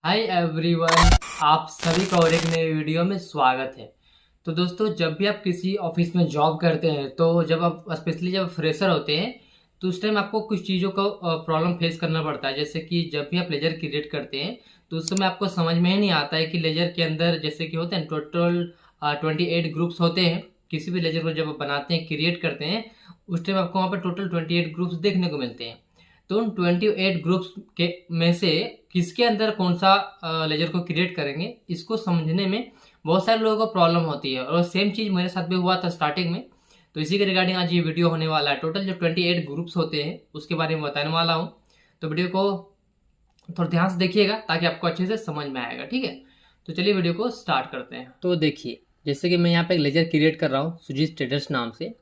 Hi everyone, आप सभी का और एक नए वीडियो में स्वागत है। तो दोस्तों, जब भी आप किसी ऑफिस में जॉब करते हैं तो जब आप स्पेशली जब फ्रेशर होते हैं तो उस टाइम आपको कुछ चीज़ों का प्रॉब्लम फेस करना पड़ता है। जैसे कि जब भी आप लेजर क्रिएट करते हैं तो उस समय आपको समझ में ही नहीं आता है कि लेजर के अंदर जैसे कि होते हैं टोटल 28 ग्रुप्स होते हैं। किसी भी लेजर को जब आप बनाते हैं, क्रिएट करते हैं, उस टाइम आपको वहाँ पर टोटल 28 ग्रुप्स देखने को मिलते हैं। तो उन 28 ग्रुप्स के में से किसके अंदर कौन सा लेजर को क्रिएट करेंगे, इसको समझने में बहुत सारे लोगों को प्रॉब्लम होती है। और सेम चीज़ मेरे साथ भी हुआ था स्टार्टिंग में। तो इसी के रिगार्डिंग आज ये वीडियो होने वाला है। टोटल जो 28 ग्रुप्स होते हैं उसके बारे में बताने वाला हूँ। तो वीडियो को थोड़ा ध्यान से देखिएगा ताकि आपको अच्छे से समझ में आएगा। ठीक है, तो चलिए वीडियो को स्टार्ट करते हैं। तो देखिए, जैसे कि मैं यहाँ पे एक लेजर क्रिएट कर रहा हूँ सुजीत ट्रेडर्स नाम से।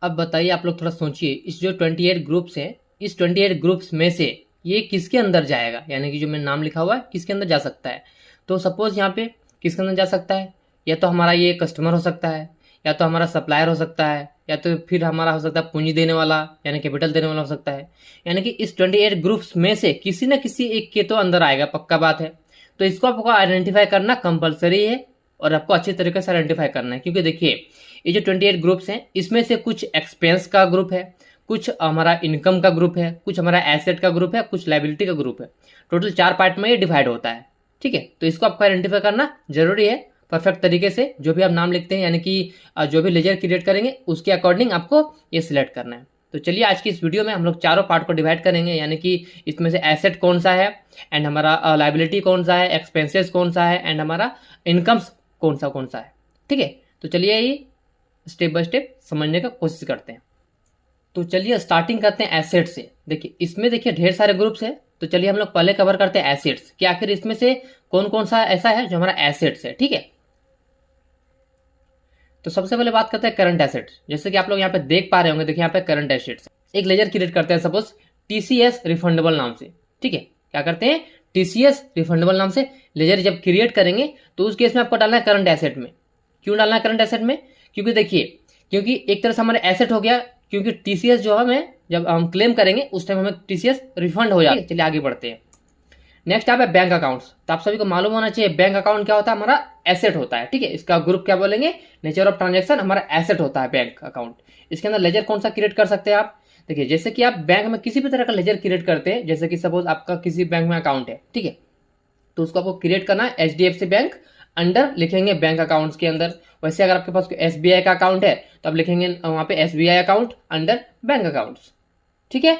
अब बताइए, आप लोग थोड़ा सोचिए, इस जो 28 ग्रुप्स हैं, इस 28 ग्रुप्स में से ये किसके अंदर जाएगा, यानी कि जो मैं नाम लिखा हुआ है किसके अंदर जा सकता है। तो सपोज यहाँ पे किसके अंदर जा सकता है, या तो हमारा ये कस्टमर हो सकता है, या तो हमारा सप्लायर हो सकता है, या तो फिर हमारा हो सकता है पूंजी देने वाला यानी कैपिटल देने वाला हो सकता है। यानी कि इस 28 ग्रुप्स में से किसी न किसी एक के तो अंदर आएगा, पक्का बात है। तो इसको आपको आइडेंटिफाई करना कंपलसरी है और आपको अच्छी तरीके से आइडेंटिफाई करना है, क्योंकि देखिए ये जो 28 ग्रुप्स हैं इसमें से कुछ एक्सपेंस का ग्रुप है, कुछ हमारा इनकम का ग्रुप है, कुछ हमारा एसेट का ग्रुप है, कुछ लाइबिलिटी का ग्रुप है। टोटल 4 पार्ट में ये डिवाइड होता है। ठीक है, तो इसको आपको आइडेंटिफाई करना जरूरी है परफेक्ट तरीके से। जो भी आप नाम लिखते हैं, यानी कि जो भी लेजर क्रिएट करेंगे उसके अकॉर्डिंग आपको ये सिलेक्ट करना है। तो चलिए, आज की इस वीडियो में हम लोग चारों पार्ट को डिवाइड करेंगे, यानी कि इसमें से एसेट कौन सा है, एंड हमारा लाइबिलिटी कौन सा है, एक्सपेंसेस कौन सा है, एंड हमारा इनकम्स कौन सा है। ठीक है, तो चलिए ये स्टेप बाय स्टेप समझने का कोशिश करते हैं। तो चलिए स्टार्टिंग करते हैं एसेट से। देखिए इसमें देखिए ढेर सारे ग्रुप्स हैं, तो चलिए हम लोग पहले कवर करते हैं एसेट्स कि आखिर इसमें से कौन कौन सा ऐसा है जो हमारा एसेट्स है। ठीक है, तो सबसे पहले बात करते हैं करंट एसेट्स। जैसे कि आप लोग यहाँ पे देख पा रहे होंगे, देखिए यहाँ पे करंट एसेट्स एक लेजर क्रिएट करते हैं सपोज टीसीएस रिफंडेबल नाम से। ठीक है, क्या करते हैं, टीसीएस रिफंडेबल नाम से लेजर जब क्रिएट करेंगे तो उस केस में आपको डालना है करंट एसेट में। क्यों डालना है करंट एसेट में, क्योंकि देखिए, क्योंकि एक तरह से हमारे एसेट हो गया, क्योंकि टीसीएस जो हमें जब हम क्लेम करेंगे उस टाइम हमें टीसीएस रिफंड हो जाएगा। चलिए आगे बढ़ते हैं। नेक्स्ट आप है बैंक अकाउंट्स। तो आप सभी को मालूम होना चाहिए बैंक अकाउंट क्या होता है, हमारा एसेट होता है। ठीक है, इसका ग्रुप क्या बोलेंगे, नेचर ऑफ ट्रांजेक्शन हमारा एसेट होता है बैंक अकाउंट। इसके अंदर लेजर कौन सा क्रिएट कर सकते हैं आप, देखिए जैसे कि आप बैंक में किसी भी तरह का लेजर क्रिएट करते हैं, जैसे कि सपोज आपका किसी बैंक में अकाउंट है, ठीक है, तो उसको आपको क्रिएट करना है एचडीएफसी बैंक अंडर लिखेंगे बैंक अकाउंट्स के अंदर। वैसे अगर आपके पास एसबीआई का अकाउंट है तो आप लिखेंगे वहां पे SBI account under bank accounts. ठीक है,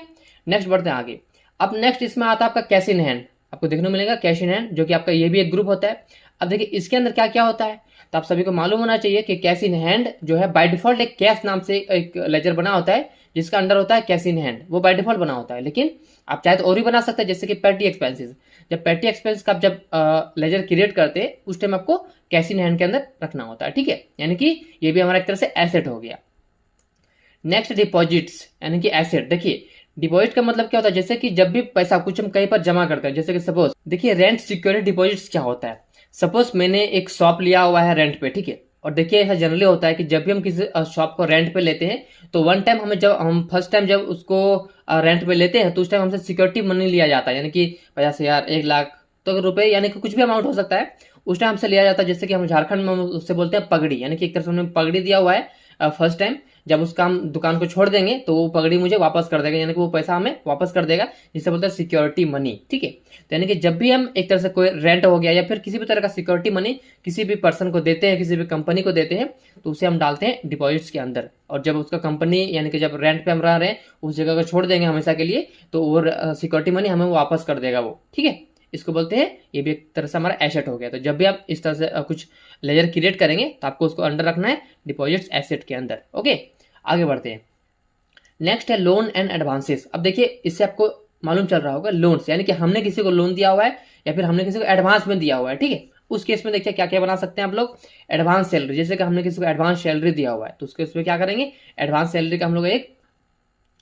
नेक्स्ट बढ़ते हैं आगे। अब नेक्स्ट इसमें आता है आपका कैश इन हैंड। आपको देखने को मिलेगा कैश इन हैंड, जो कि आपका ये भी एक ग्रुप होता है। अब देखिए इसके अंदर क्या क्या होता है, तो आप सभी को मालूम होना चाहिए कि कैश इन हैंड जो है बाय डिफॉल्ट एक कैश नाम से एक लेजर बना होता है जिसका अंडर होता है कैश इन हैंड। वो बाय डिफॉल्ट बना होता है, लेकिन आप चाहे तो और भी बना सकते हैं, जैसे कि पेटी एक्सपेंसेस। जब पेटी एक्सपेंस का आप जब लेजर क्रिएट करते हैं उस टाइम आपको कैश इन हैंड के अंदर रखना होता है। ठीक है, यानी कि ये भी हमारा एक तरह से एसेट हो गया। नेक्स्ट डिपॉजिट्स यानी कि एसेट। देखिए डिपॉजिट का मतलब क्या होता है, जैसे कि जब भी पैसा कुछ हम कहीं पर जमा करते हैं, जैसे कि सपोज देखिए रेंट सिक्योरिटी डिपॉजिट्स क्या होता है। सपोज मैंने एक शॉप लिया हुआ है रेंट पे, ठीक है, और देखिए ऐसा जनरली होता है कि जब भी हम किसी शॉप को रेंट पे लेते हैं तो वन टाइम हमें जब हम फर्स्ट टाइम जब उसको रेंट पे लेते हैं तो उस टाइम हमसे सिक्योरिटी मनी लिया जाता है, यानी कि 50,000 1 लाख तो रुपए, यानी कि कुछ भी अमाउंट हो सकता है, उस टाइम हमसे लिया जाता है। जैसे कि हम झारखंड में उससे बोलते हैं पगड़ी, यानी कि एक तरह से उन्होंने पगड़ी दिया हुआ है फर्स्ट टाइम। जब उसका हम दुकान को छोड़ देंगे तो वो पगड़ी मुझे वापस कर देगा, यानी कि वो पैसा हमें वापस कर देगा, जिसे बोलते हैं सिक्योरिटी मनी। ठीक है, तो यानी कि जब भी हम एक तरह से कोई रेंट हो गया या फिर किसी भी तरह का सिक्योरिटी मनी किसी भी पर्सन को देते हैं, किसी भी कंपनी को देते हैं, तो उसे हम डालते हैं डिपॉजिट्स के अंदर। और जब उसका कंपनी यानी कि जब रेंट पे हम रह रहे हैं उस जगह को छोड़ देंगे हमेशा के लिए, तो वो सिक्योरिटी मनी हमें वापस कर देगा वो। ठीक है, इसको बोलते हैं, ये भी एक तरह से हमारा एसेट हो गया। तो जब भी आप इस तरह से कुछ लेजर क्रिएट करेंगे तो आपको उसको अंडर रखना है डिपॉजिट्स एसेट के अंदर। ओके, आगे बढ़ते हैं। नेक्स्ट है लोन एंड एडवांसेस। अब देखिए इससे आपको मालूम चल रहा होगा लोन्स, यानी कि हमने किसी को लोन दिया हुआ है या फिर हमने किसी को एडवांस में दिया हुआ है। ठीक है, उस केस में देखिए क्या क्या बना सकते हैं आप लोग, एडवांस सैलरी। जैसे कि हमने किसी को एडवांस सैलरी दिया हुआ है तो उसके उसमें क्या करेंगे, एडवांस सैलरी का हम लोग एक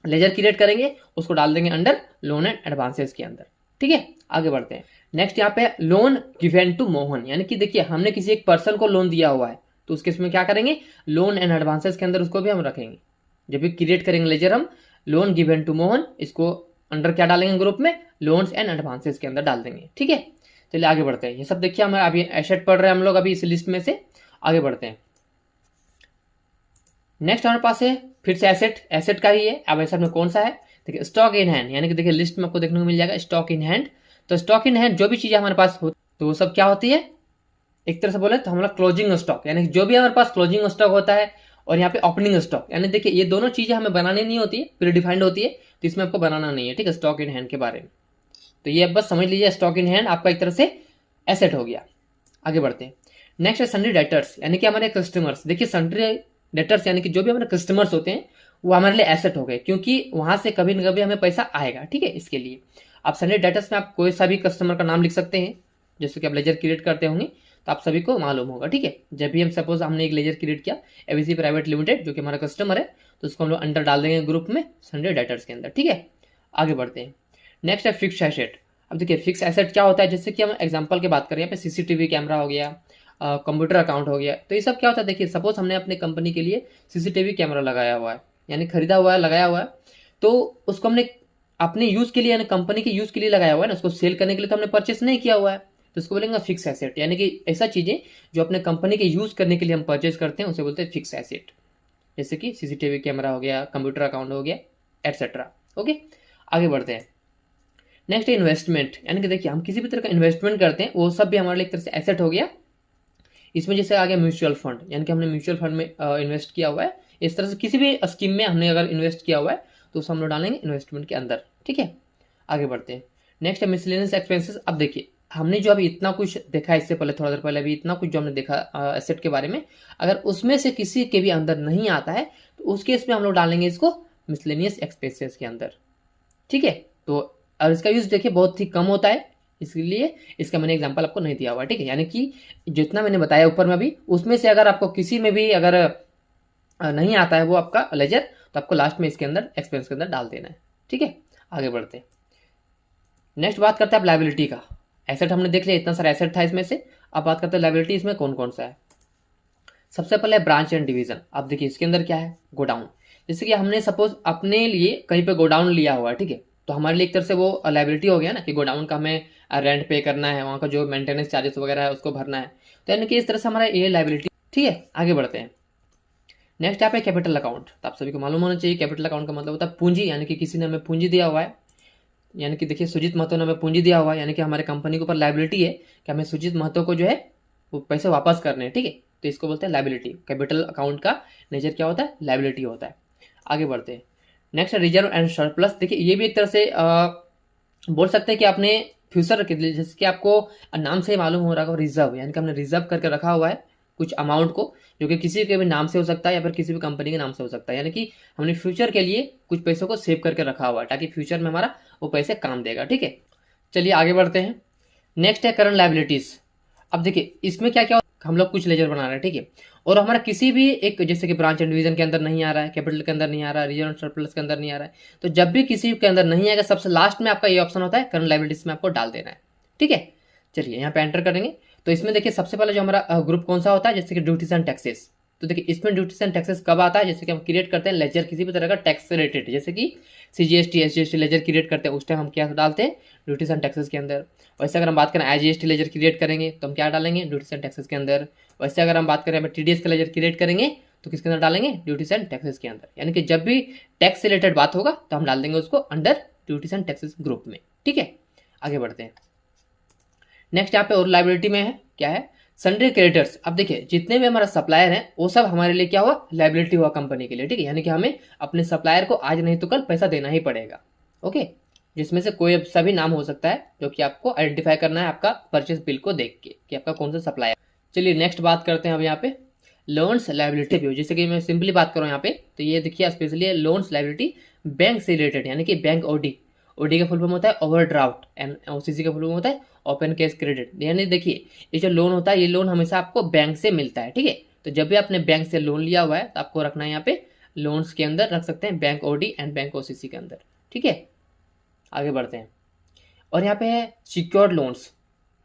लेजर क्रिएट करेंगे, उसको डाल देंगे अंडर लोन एंड एडवांसेस के अंदर। ठीक है, आगे बढ़ते हैं। नेक्स्ट यहाँ पे लोन गिवन टू मोहन, यानी कि देखिए हमने किसी एक पर्सन को लोन दिया हुआ है तो उसके इसमें क्या करेंगे, लोन एंड एडवांसेस के अंदर उसको भी हम रखेंगे। जब भी क्रिएट करेंगे लेजर हम लोन गिवन टू मोहन, इसको अंडर क्या डालेंगे ग्रुप में, लोन्स एंड एडवांसेस के अंदर डाल देंगे। ठीक है, चलिए आगे बढ़ते हैं। ये सब देखिए हमारे अभी एसेट पढ़ रहे हैं हम लोग अभी इस लिस्ट में से। आगे बढ़ते हैं। नेक्स्ट हमारे पास है फिर से एसेट का ही है। अब एसेट में कौन सा है, देखिए स्टॉक इन हैंड, यानी कि देखिए लिस्ट में आपको देखने को मिल जाएगा स्टॉक इन हैंड। तो स्टॉक इन हैंड जो भी चीज़ें हमारे पास हो तो वो सब क्या होती है, एक तरह से बोले तो हमारा क्लोजिंग स्टॉक, यानी जो भी हमारे पास क्लोजिंग स्टॉक होता है और यहाँ पे ओपनिंग स्टॉक, यानी देखिए ये दोनों चीज़ें हमें बनानी नहीं होती है, प्री डिफाइंड होती है, तो इसमें आपको बनाना नहीं है, ठीक है, स्टॉक इन हैंड के बारे में। तो ये बस समझ लीजिए स्टॉक इन हैंड आपका एक तरह से एसेट हो गया। आगे बढ़ते हैं। नेक्स्ट है सन्ड्री डेटर्स, यानी कि हमारे कस्टमर्स। देखिए सन्ड्री डेटर्स यानी कि जो भी हमारे कस्टमर्स होते हैं वो हमारे लिए एसेट हो गए, क्योंकि वहां से कभी न कभी हमें पैसा आएगा, ठीक है। इसके लिए आप सन्ड्री डेटर्स में आप कोई सा भी कस्टमर का नाम लिख सकते हैं, जैसे कि आप लेजर क्रिएट करते होंगे तो आप सभी को मालूम होगा, ठीक है। जब भी हम सपोज हमने एक लेजर क्रिएट किया एबीसी प्राइवेट लिमिटेड जो कि हमारा कस्टमर है, तो उसको हम लोग अंडर डाल देंगे ग्रुप में सन्ड्री डेटर्स के अंदर, ठीक है। आगे बढ़ते हैं। नेक्स्ट है फिक्स एसेट। अब देखिए फिक्स एसेट क्या होता है, जैसे कि हम एग्जांपल की बात करें, यहाँ पे सीसीटीवी कैमरा हो गया, कंप्यूटर अकाउंट हो गया, तो ये सब क्या होता है, देखिए सपोज हमने अपने कंपनी के लिए सीसीटीवी कैमरा लगाया हुआ है, यानी खरीदा हुआ है, लगाया हुआ है, तो उसको हमने अपने यूज़ के लिए यानी कंपनी के यूज़ के लिए लगाया हुआ है ना, उसको सेल करने के लिए तो हमने परचेस नहीं किया हुआ है, तो उसको बोलेंगे फिक्स एसेट, यानी कि ऐसा चीज़ें जो अपने कंपनी के यूज़ करने के लिए हम परचेस करते हैं उसे बोलते हैं फिक्स एसेट, जैसे कि सीसीटीवी कैमरा हो गया, कंप्यूटर अकाउंट हो गया, एटसेट्रा। ओके, आगे बढ़ते हैं। नेक्स्ट है इन्वेस्टमेंट, यानी कि देखिए हम किसी भी तरह का इन्वेस्टमेंट करते हैं वो सब भी हमारे लिए एक तरह से एसेट हो गया। इसमें जैसे आ गया म्यूचुअल फंड, यानी कि हमने म्यूचुअल फंड में इन्वेस्ट किया हुआ है, इस तरह से किसी भी स्कीम में हमने अगर इन्वेस्ट किया हुआ है तो उसे हम लोग डालेंगे इन्वेस्टमेंट के अंदर, ठीक है। आगे बढ़ते हैं। नेक्स्ट है मिसलेनियस एक्सपेंसेस। अब देखिए हमने जो अभी इतना कुछ देखा इससे पहले, थोड़ा देर पहले अभी इतना कुछ जो हमने देखा एसेट के बारे में, अगर उसमें से किसी के भी अंदर नहीं आता है तो उस केस में हम लोग डालेंगे इसको मिसलेनियस एक्सपेंसेस के अंदर, ठीक है। तो और इसका यूज देखिए बहुत ही कम होता है, इसलिए इसका मैंने एग्जांपल आपको नहीं दिया हुआ, ठीक है। यानी कि जितना मैंने बताया ऊपर में भी, उसमें से अगर आपको किसी में भी अगर नहीं आता है वो आपका लेजर, तो आपको लास्ट में इसके अंदर एक्सपेंस के अंदर डाल देना है, ठीक है। आगे बढ़ते हैं। नेक्स्ट बात करते हैं आप लायबिलिटी का। एसेट हमने देख लिया, इतना सारा एसेट था इसमें से। अब बात करते हैं लायबिलिटी, इसमें कौन कौन सा है। सबसे पहले ब्रांच एंड डिवीजन। अब देखिए इसके अंदर क्या है, गोडाउन। जैसे कि हमने सपोज अपने लिए कहीं पे गोडाउन लिया हुआ है, ठीक है, तो हमारे लिए एक तरह से वो लायबिलिटी हो गया ना कि गोडाउन का हमें रेंट पे करना है, वहाँ का जो मेंटेनेंस चार्जेस वगैरह है उसको भरना है, तो यानी कि इस तरह से हमारा ये लायबिलिटी, ठीक है। आगे बढ़ते हैं। नेक्स्ट यहाँ पे कैपिटल अकाउंट। तो आप सभी को मालूम होना चाहिए कैपिटल अकाउंट का मतलब होता है पूंजी, यानी कि किसी ने हमें पूंजी दिया हुआ है, यानी कि देखिए सुजीत महतो ने हमें पूंजी दिया हुआ है, यानी कि हमारे कंपनी के ऊपर लायबिलिटी है कि हमें सुजीत महतो को जो है वो पैसे वापस करने हैं, ठीक है। तो इसको बोलते हैं लायबिलिटी। कैपिटल अकाउंट का नेचर क्या होता है, लायबिलिटी होता है। आगे बढ़ते हैं। नेक्स्ट है रिजर्व एंड सरप्लस। देखिए ये भी एक तरह से बोल सकते हैं कि आपने फ्यूचर के लिए, जैसे कि आपको नाम से ही मालूम हो रहा होगा रिजर्व, यानी कि हमने रिजर्व करके रखा हुआ है कुछ अमाउंट को, जो कि किसी के भी नाम से हो सकता है या फिर किसी भी कंपनी के नाम से हो सकता है, यानी कि हमने फ्यूचर के लिए कुछ पैसों को सेव करके रखा हुआ है ताकि फ्यूचर में हमारा वो पैसे काम देगा, ठीक है। चलिए आगे बढ़ते हैं। नेक्स्ट है करंट लायबिलिटीज। अब देखिए इसमें क्या क्या हम लोग कुछ लेजर बना रहे हैं, ठीक है, और हमारा किसी भी एक जैसे कि ब्रांच एंड डिवीजन के अंदर नहीं आ रहा है, कैपिटल के अंदर नहीं आ रहा है, रिजर्व एंड सरप्लस के अंदर नहीं आ रहा है, तो जब भी किसी के अंदर नहीं आएगा सबसे लास्ट में आपका ये ऑप्शन होता है करंट लायबिलिटीज में आपको डाल देना है, ठीक है। चलिए यहाँ पे एंटर करेंगे तो इसमें देखिए सबसे पहले जो हमारा ग्रुप कौन सा होता है, जैसे कि ड्यूटीज एंड टैक्सेस। तो देखिए इसमें ड्यूटीज एंड टैक्सेस कब आता है, जैसे कि हम क्रिएट करते हैं लेजर किसी भी तरह का टैक्स से रिलेटेड, जैसे कि सीजीएसटी एसजीएसटी लेजर क्रिएट करते हैं, उस टाइम हम क्या डालते हैं ड्यूटीज एंड टैक्सेस के अंदर। वैसे अगर हम बात करें आईजीएसटी लेजर क्रिएट करेंगे तो हम क्या डालेंगे ड्यूटीज एंड टैक्सेस के अंदर। वैसे अगर हम बात करें हमें टीडीएस का लेजर क्रिएट करेंगे तो किसके अंदर डालेंगे ड्यूटीज एंड टैक्सेस के अंदर, यानी कि जब भी टैक्स से रिलेटेड बात होगा तो हम डाल देंगे उसको under duties and taxes group में, ठीक है। आगे बढ़ते हैं। नेक्स्ट यहाँ पे और लायबिलिटी में है क्या है, सन्ड्री क्रेडिटर्स। अब देखिए जितने भी हमारा सप्लायर है वो सब हमारे लिए क्या हुआ, लायबिलिटी हुआ कंपनी के लिए, ठीक है, यानी कि हमें अपने सप्लायर को आज नहीं तो कल पैसा देना ही पड़ेगा, ओके। जिसमें से कोई सभी नाम हो सकता है जो कि आपको आइडेंटिफाई करना है आपका परचेस बिल को देख के कि आपका कौन सा सप्लायर। चलिए नेक्स्ट बात करते हैं अब यहाँ पे लोन्स लायबिलिटी व्यू। जैसे कि मैं सिंपली बात करूँ यहाँ पे तो ये देखिए स्पेशली लोन्स लायबिलिटी बैंक से रिलेटेड, यानी कि बैंक ओडी। ओडी का फुल फॉर्म होता है ओवरड्राफ्ट एंड ओसीसी का फुल फॉर्म होता है ओपन कैश क्रेडिट। यानी देखिए ये जो लोन होता है ये लोन हमेशा आपको बैंक से मिलता है, ठीक है। तो जब भी आपने बैंक से लोन लिया हुआ है तो आपको रखना है यहाँ पे लोन्स के अंदर रख सकते हैं bank OD and bank OCC के अंदर, ठीक है। आगे बढ़ते हैं। और यहाँ पे है सिक्योर्ड लोन्स।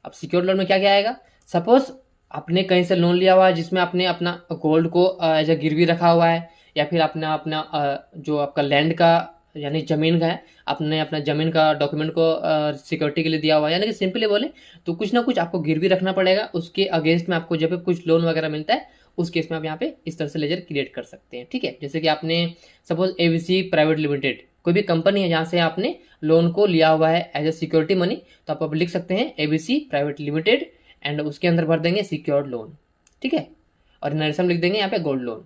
अब सिक्योर्ड लोन में क्या क्या आएगा, सपोज आपने कहीं से लोन लिया हुआ है जिसमें आपने अपना गोल्ड को एज ए गिरवी रखा हुआ है, या फिर अपना जो आपका लैंड का यानी ज़मीन का है, आपने अपना ज़मीन का डॉक्यूमेंट को सिक्योरिटी के लिए दिया हुआ है, यानी कि सिंपली बोले तो कुछ ना कुछ आपको गिरवी रखना पड़ेगा, उसके अगेंस्ट में आपको जब भी कुछ लोन वगैरह मिलता है उस केस में आप यहाँ पे इस तरह से लेजर क्रिएट कर सकते हैं। ठीक है, जैसे कि आपने सपोज एबीसी प्राइवेट लिमिटेड कोई भी कंपनी है जहाँ से आपने लोन को लिया हुआ है एज ए सिक्योरिटी मनी, तो आप लिख सकते हैं एबीसी प्राइवेट लिमिटेड एंड उसके अंदर भर देंगे सिक्योर्ड लोन। ठीक है, और नरेशन लिख देंगे यहाँ पे गोल्ड लोन।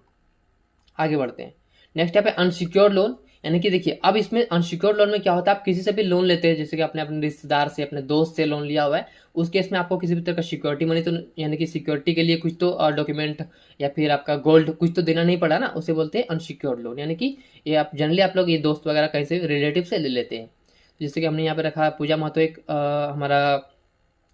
आगे बढ़ते हैं, नेक्स्ट यहाँ पे अनसिक्योर्ड लोन, यानी कि देखिए अब इसमें अनसिक्योर्ड लोन में क्या होता है, आप किसी से भी लोन लेते हैं, जैसे कि आपने अपने रिश्तेदार से अपने दोस्त से लोन लिया हुआ है, उस केस में आपको किसी भी तरह का सिक्योरिटी मनी तो यानी कि सिक्योरिटी के लिए कुछ तो डॉक्यूमेंट या फिर आपका गोल्ड कुछ तो देना नहीं पड़ा ना, उसे बोलते हैं अनसिक्योर्ड लोन। यानी कि ये आप जनरली आप लोग ये दोस्त वगैरह कहीं से रिलेटिव से ले लेते हैं। जैसे कि हमने यहाँ पे रखा पूजा महतो, एक हमारा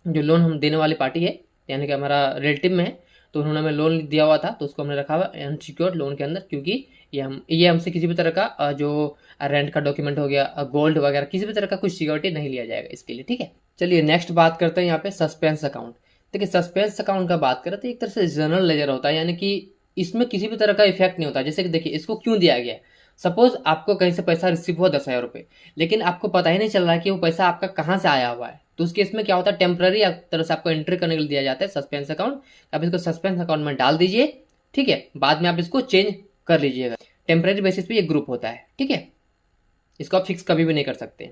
जो लोन हम देने वाली पार्टी है यानी कि हमारा रिलेटिव में है, तो उन्होंने हमें लोन दिया हुआ था तो उसको हमने रखा हुआ अनसिक्योर्ड लोन के अंदर, क्योंकि ये हमसे किसी भी तरह का जो रेंट का डॉक्यूमेंट हो गया, गोल्ड वगैरह किसी भी तरह का कुछ सिक्योरिटी नहीं लिया जाएगा इसके लिए। ठीक है, चलिए नेक्स्ट बात करते हैं यहाँ पे सस्पेंस अकाउंट। देखिए सस्पेंस अकाउंट का बात करें तो एक तरह से जनरल लेजर होता है, यानी कि इसमें किसी भी तरह का इफेक्ट नहीं होता। जैसे कि देखिए इसको क्यों दिया गया है, सपोज आपको कहीं से पैसा रिसीव हुआ 10,000 रुपये, लेकिन आपको पता ही नहीं चल रहा है कि वो पैसा आपका कहाँ से आया हुआ है, तो उस केस में क्या होता है, टेम्पररी तरह से आपको एंट्री करने के लिए दिया जाता है सस्पेंस अकाउंट। आप इसको सस्पेंस अकाउंट में डाल दीजिए। ठीक है, बाद में आप इसको चेंज कर लीजिएगा। टेम्पररी बेसिस पे ये ग्रुप होता है। ठीक है, इसको आप फिक्स कभी भी नहीं कर सकते।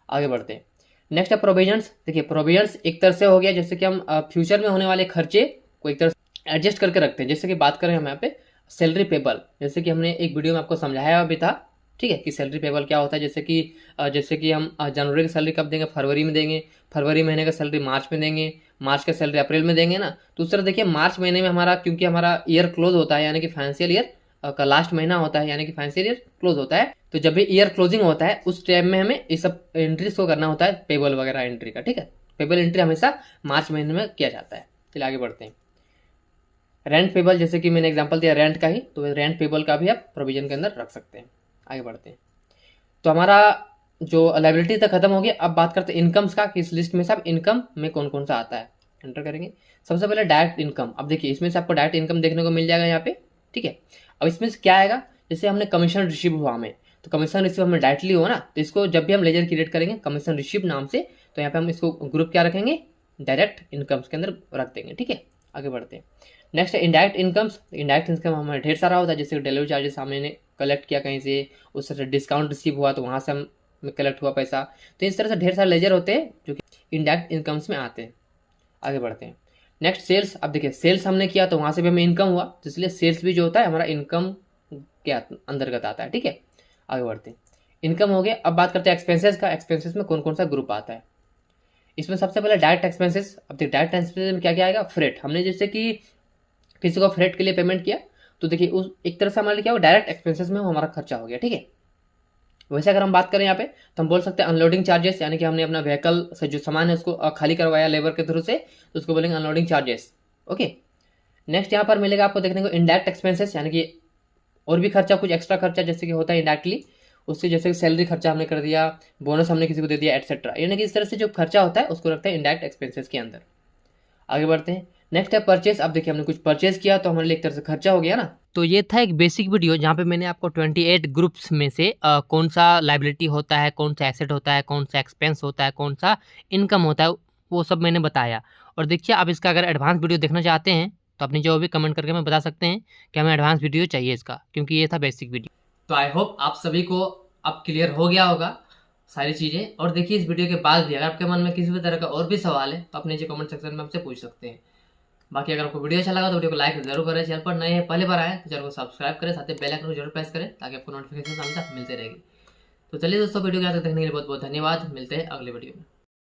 आगे बढ़ते हैं, नेक्स्ट है प्रोविजंस। देखिए प्रोविजंस एक तरह से हो गया जैसे कि हम फ्यूचर में होने वाले खर्चे को एक तरह से एडजस्ट करके रखते हैं। जैसे कि बात करें हम यहाँ पे सैलरी पेबल, जैसे कि हमने एक वीडियो में आपको समझाया भी था। ठीक है, कि सैलरी पेबल क्या होता है, जैसे कि हम जनवरी की सैलरी कब देंगे, फरवरी में देंगे, फरवरी महीने का सैलरी मार्च में देंगे, मार्च का सैलरी अप्रैल में देंगे ना। तो उस तरह देखिए मार्च महीने में हमारा, क्योंकि हमारा ईयर क्लोज होता है यानी कि फाइनेंशियल ईयर का लास्ट महीना होता है यानी कि फाइनेंशियल ईयर क्लोज होता है, तो जब भी ईयर क्लोजिंग होता है उस टाइम में हमें ये सब एंट्री शो करना होता है पेबल वगैरह एंट्री का। ठीक है, पेबल एंट्री हमेशा मार्च महीने में किया जाता है। चलिए आगे बढ़ते हैं, रेंट पेबल, जैसे कि मैंने एग्जांपल दिया रेंट का ही, तो रेंट पेबल का भी आप प्रोविजन के अंदर रख सकते हैं। आगे बढ़ते हैं, तो हमारा जो लाइबिलिटी तक खत्म हो गया। अब बात करते हैं इनकम्स का, कि इस लिस्ट में से आप इनकम में कौन कौन सा आता है एंटर करेंगे। सबसे पहले डायरेक्ट इनकम। अब देखिए इसमें से आपको डायरेक्ट इनकम देखने को मिल जाएगा यहाँ पे। ठीक है, अब इसमें से क्या आएगा, जैसे हमने कमीशन रिसीव हुआ हमें, तो कमीशन रिसीव हमें डायरेक्टली हुआ ना, तो इसको जब भी हम लेजर क्रिएट करेंगे कमीशन रिसीव नाम से, तो यहाँ पे हम इसको ग्रुप क्या रखेंगे, डायरेक्ट इनकम्स के अंदर रख देंगे। ठीक है, आगे बढ़ते हैं, नेक्स्ट है इनडायरेक्ट इनकम्स। इनडायरेक्ट इनकम हमें ढेर सारा होता है, जैसे डिलीवरी चार्जेस हमने कलेक्ट किया कहीं से, उससे डिस्काउंट रिसीव हुआ तो वहाँ से हम कलेक्ट हुआ पैसा, तो इस तरह से ढेर सारे लेजर होते हैं जो कि इनडायरेक्ट इनकम्स में आते हैं। आगे बढ़ते हैं, नेक्स्ट सेल्स। अब देखिए सेल्स हमने किया तो वहाँ से भी हमें इनकम हुआ, तो इसलिए सेल्स भी जो होता है हमारा इनकम के अंतर्गत आता है। ठीक है, आगे बढ़ते हैं, इनकम हो गया। अब बात करते हैं एक्सपेंसेस का। एक्सपेंसेस में कौन कौन सा ग्रुप आता है, इसमें सबसे पहले डायरेक्ट एक्सपेंसेस। अब देखिए डायरेक्ट एक्सपेंसेस में क्या क्या आएगा, फ्रेट। हमने जैसे कि किसी को फ्रेट के लिए पेमेंट किया, तो देखिए उस एक तरह से हमारे क्या हो, डायरेक्ट एक्सपेंसेस में हमारा खर्चा हो गया। ठीक है, वैसे अगर हम बात करें यहाँ पे तो हम बोल सकते हैं अनलोडिंग चार्जेस, यानी कि हमने अपना व्हीकल से जो सामान है उसको खाली करवाया लेबर के थ्रू से, तो उसको बोलेंगे अनलोडिंग चार्जेस। ओके, नेक्स्ट यहाँ पर मिलेगा आपको देखने को इनडायरेक्ट एक्सपेंसेस, यानी कि और भी खर्चा, कुछ एक्स्ट्रा खर्चा जैसे कि होता है इनडायरेक्टली, उससे जैसे कि सैलरी खर्चा हमने कर दिया, बोनस हमने किसी को दे दिया एटसेट्रा, यानी कि इस तरह से जो खर्चा होता है उसको रखते हैं इनडायरेक्ट एक्सपेंसेस के अंदर। आगे बढ़ते हैं, नेक्स्ट है परचेस। अब देखिए हमने कुछ परचेस किया तो हमारे लिए एक तरह से खर्चा हो गया ना। तो ये था एक बेसिक वीडियो जहाँ पे मैंने आपको 28 ग्रुप्स में से कौन सा लाइबिलिटी होता है, कौन सा एसेट होता है, कौन सा एक्सपेंस होता है, कौन सा इनकम होता है, वो सब मैंने बताया। और देखिए आप इसका अगर एडवांस वीडियो देखना चाहते हैं तो अपनी जो भी कमेंट करके हमें बता सकते हैं कि हमें एडवांस वीडियो चाहिए इसका, क्योंकि ये था बेसिक वीडियो। तो आई होप आप सभी को अब क्लियर हो गया होगा सारी चीज़ें। और देखिए इस वीडियो के बाद भी अगर आपके मन में किसी भी तरह का और भी सवाल है तो अपने जो कमेंट सेक्शन में हमसे पूछ सकते हैं। बाकी अगर आपको वीडियो अच्छा लगा तो वीडियो को लाइक जरूर करें, चैनल पर नए हैं पहले बार आए तो चैनल को सब्सक्राइब करें, साथ ही बेल आइकन को जरूर प्रेस करें ताकि आपको नोटिफिकेशन हमेशा मिलते रहेगी। तो चलिए दोस्तों, वीडियो को यहाँ तक देखने के लिए बहुत बहुत धन्यवाद। मिलते हैं अगले वीडियो में।